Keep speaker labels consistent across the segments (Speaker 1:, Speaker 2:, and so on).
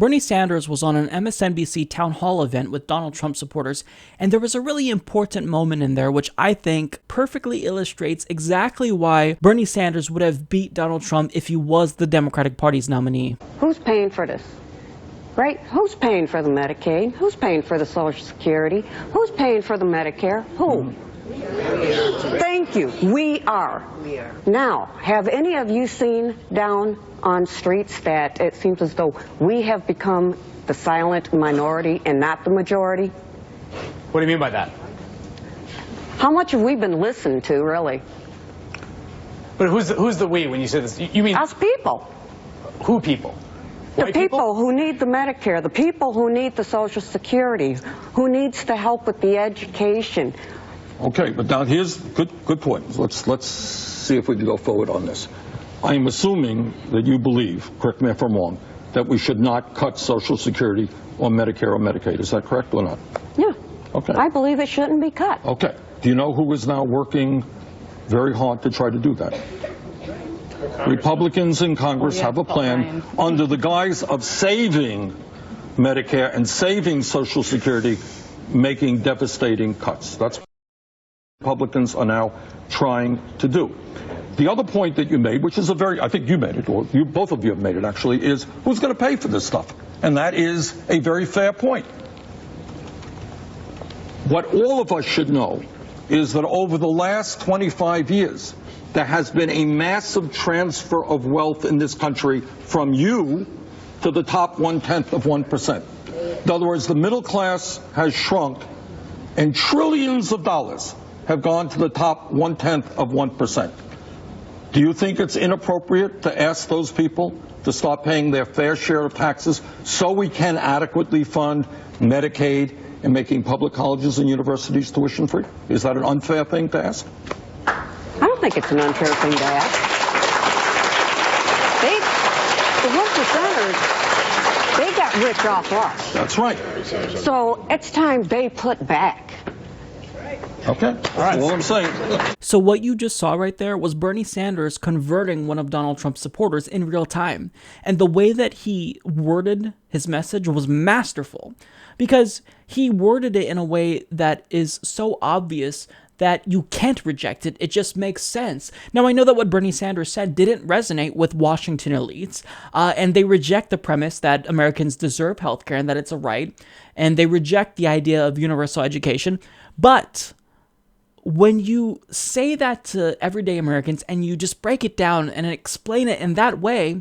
Speaker 1: Bernie Sanders was on an MSNBC town hall event with Donald Trump supporters, and there was a really important moment in there which I think perfectly illustrates exactly why Bernie Sanders would have beat Donald Trump if he was the Democratic Party's nominee.
Speaker 2: Who's paying for this? Right? Who's paying for the Medicaid? Who's paying for the Social Security? Who's paying for the Medicare? Who? Thank you. We are. Now, have any of you seen down on streets that it seems as though we have become the silent minority and not the majority?
Speaker 3: What do you mean by that?
Speaker 2: How much have we been listened to, really?
Speaker 3: But who's the we when you say this? You mean
Speaker 2: us people.
Speaker 3: Who people?
Speaker 2: The
Speaker 3: White
Speaker 2: people who need the Medicare, the people who need the Social Security, who needs the help with the education.
Speaker 4: Okay, but now here's good point. Let's see if we can go forward on this. I am assuming that you believe, correct me if I'm wrong, that we should not cut Social Security or Medicare or Medicaid. Is that correct or not?
Speaker 2: Yeah.
Speaker 4: Okay.
Speaker 2: I believe it shouldn't be cut.
Speaker 4: Okay. Do you know who is now working very hard to try to do that? Republicans in Congress have a plan under the guise of saving Medicare and saving Social Security, making devastating cuts. That's what Republicans are now trying to do. The other point that you made, which is I think you made it, or both of you have made it actually, is who's going to pay for this stuff? And that is a very fair point. What all of us should know is that over the last 25 years, there has been a massive transfer of wealth in this country from you to the top 1/10 of 1%. In other words, the middle class has shrunk and trillions of dollars have gone to the top 1/10 of 1%. Do you think it's inappropriate to ask those people to start paying their fair share of taxes so we can adequately fund Medicaid and making public colleges and universities tuition free? Is that an unfair thing to ask?
Speaker 2: I don't think it's an unfair thing to ask. The 1%ers, they got rich off us.
Speaker 4: That's right.
Speaker 2: So it's time they put back.
Speaker 4: Okay, that's all I'm saying.
Speaker 1: So what you just saw right there was Bernie Sanders converting one of Donald Trump's supporters in real time. And the way that he worded his message was masterful, because he worded it in a way that is so obvious that you can't reject it. It just makes sense. Now, I know that what Bernie Sanders said didn't resonate with Washington elites, and they reject the premise that Americans deserve healthcare and that it's a right, and they reject the idea of universal education. But when you say that to everyday Americans and you just break it down and explain it in that way,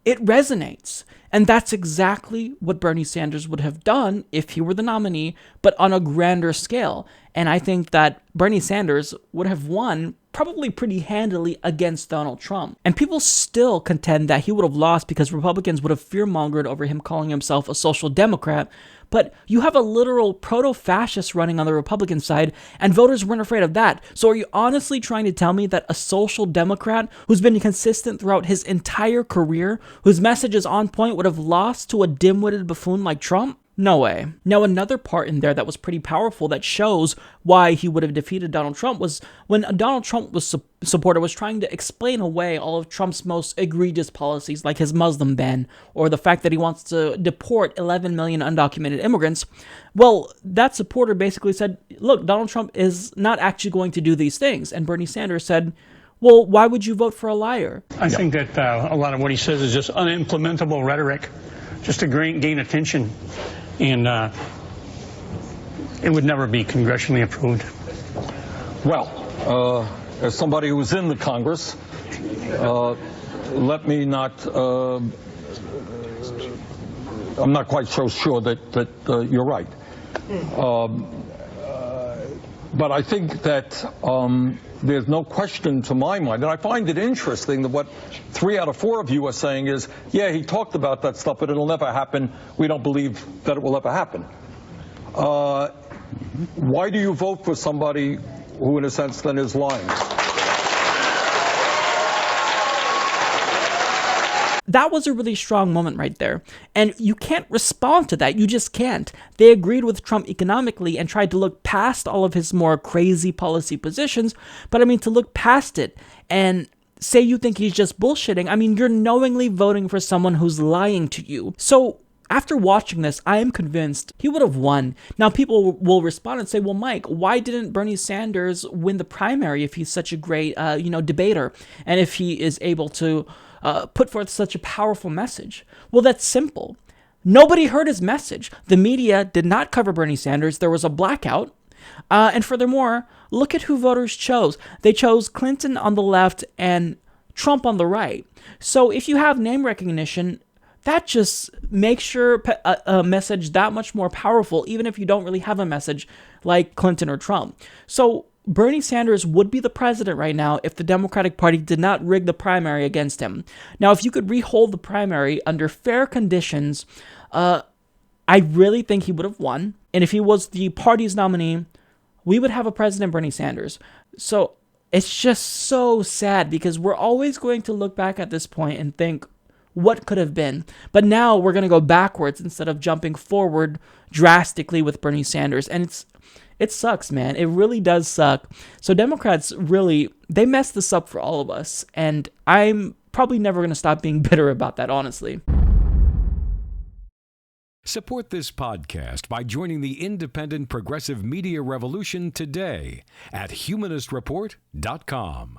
Speaker 1: it resonates. And that's exactly what Bernie Sanders would have done if he were the nominee, but on a grander scale. And I think that Bernie Sanders would have won probably pretty handily against Donald Trump. And people still contend that he would have lost because Republicans would have fear-mongered over him calling himself a social democrat. But you have a literal proto-fascist running on the Republican side, and voters weren't afraid of that. So are you honestly trying to tell me that a social democrat who's been consistent throughout his entire career, whose message is on point, would have lost to a dim-witted buffoon like Trump? No way. Now, another part in there that was pretty powerful that shows why he would have defeated Donald Trump was when a Donald Trump supporter was trying to explain away all of Trump's most egregious policies, like his Muslim ban, or the fact that he wants to deport 11 million undocumented immigrants. Well, that supporter basically said, look, Donald Trump is not actually going to do these things. And Bernie Sanders said, well, why would you vote for a liar?
Speaker 5: I think that a lot of what he says is just unimplementable rhetoric, just to gain attention. And it would never be congressionally approved.
Speaker 4: Well, as somebody who was in the Congress, let me not, I'm not quite so sure that you're right. But I think that there's no question to my mind, and I find it interesting that what 3 out of 4 of you are saying is, yeah, he talked about that stuff, but it'll never happen. We don't believe that it will ever happen. Why do you vote for somebody who, in a sense, then is lying?
Speaker 1: That was a really strong moment right there. And you can't respond to that. You just can't. They agreed with Trump economically and tried to look past all of his more crazy policy positions. But I mean, to look past it and say you think he's just bullshitting, I mean, you're knowingly voting for someone who's lying to you. So after watching this, I am convinced he would have won. Now, people will respond and say, well, Mike, why didn't Bernie Sanders win the primary if he's such a great, debater, and if he is able to put forth such a powerful message? Well, that's simple. Nobody heard his message. The media did not cover Bernie Sanders. There was a blackout. And furthermore, look at who voters chose. They chose Clinton on the left and Trump on the right. So if you have name recognition, that just makes your message that much more powerful, even if you don't really have a message like Clinton or Trump. So Bernie Sanders would be the president right now if the Democratic Party did not rig the primary against him. Now, if you could rehold the primary under fair conditions, I really think he would have won. And if he was the party's nominee, we would have a President Bernie Sanders. So it's just so sad because we're always going to look back at this point and think, what could have been? But now we're going to go backwards instead of jumping forward drastically with Bernie Sanders. And it sucks, man. It really does suck. So Democrats really, they messed this up for all of us. And I'm probably never going to stop being bitter about that, honestly.
Speaker 6: Support this podcast by joining the independent progressive media revolution today at humanistreport.com.